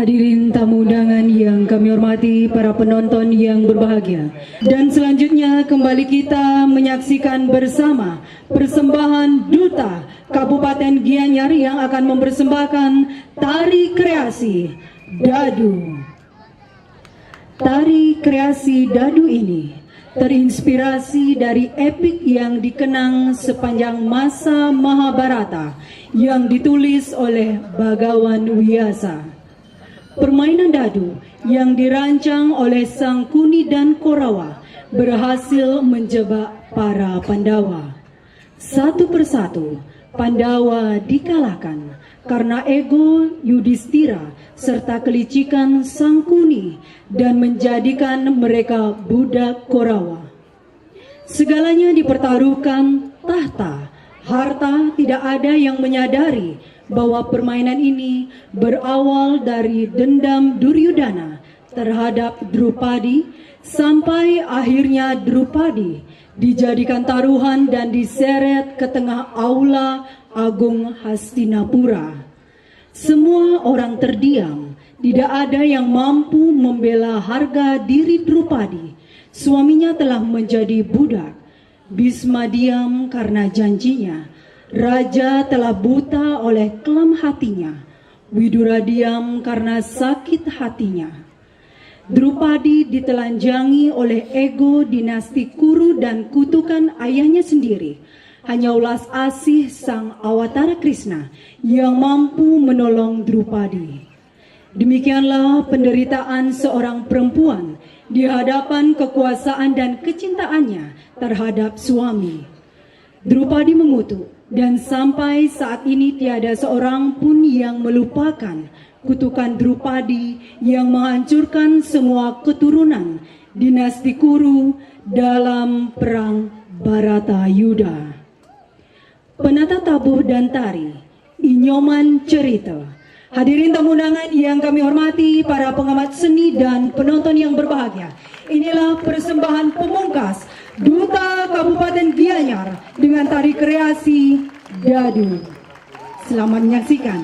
Hadirin tamu undangan yang kami hormati, para penonton yang berbahagia. Dan selanjutnya kembali kita menyaksikan bersama persembahan Duta Kabupaten Gianyar yang akan mempersembahkan tari kreasi Dadu. Tari kreasi Dadu ini terinspirasi dari epik yang dikenang sepanjang masa Mahabharata yang ditulis oleh Bagawan Wyasa. Permainan dadu yang dirancang oleh Sangkuni dan Korawa berhasil menjebak para Pandawa. Satu persatu Pandawa dikalahkan karena ego Yudhistira serta kelicikan Sangkuni dan menjadikan mereka budak Korawa. Segalanya dipertaruhkan, tahta, harta, tidak ada yang menyadari bahwa permainan ini berawal dari dendam Duryudana terhadap Drupadi sampai akhirnya Drupadi dijadikan taruhan dan diseret ke tengah aula Agung Hastinapura. Semua orang terdiam, tidak ada yang mampu membela harga diri Drupadi. Suaminya telah menjadi budak. Bisma diam karena janjinya. Raja telah buta oleh kelam hatinya. Widura diam karena sakit hatinya. Drupadi ditelanjangi oleh ego dinasti Kuru dan kutukan ayahnya sendiri. Hanya ulas asih sang Awatara Krishna yang mampu menolong Drupadi. Demikianlah penderitaan seorang perempuan di hadapan kekuasaan dan kecintaannya terhadap suami. Drupadi mengutuk, dan sampai saat ini tiada seorang pun yang melupakan kutukan Drupadi yang menghancurkan semua keturunan dinasti Kuru dalam perang Bharatayuda. Penata tabuh dan tari, Inyoman Cerita. Hadirin tamu undangan yang kami hormati, para pengamat seni dan penonton yang berbahagia. Inilah persembahan pemungkas Duta Kabupaten Gianyar dengan tari kreasi Dadu. Selamat menyaksikan.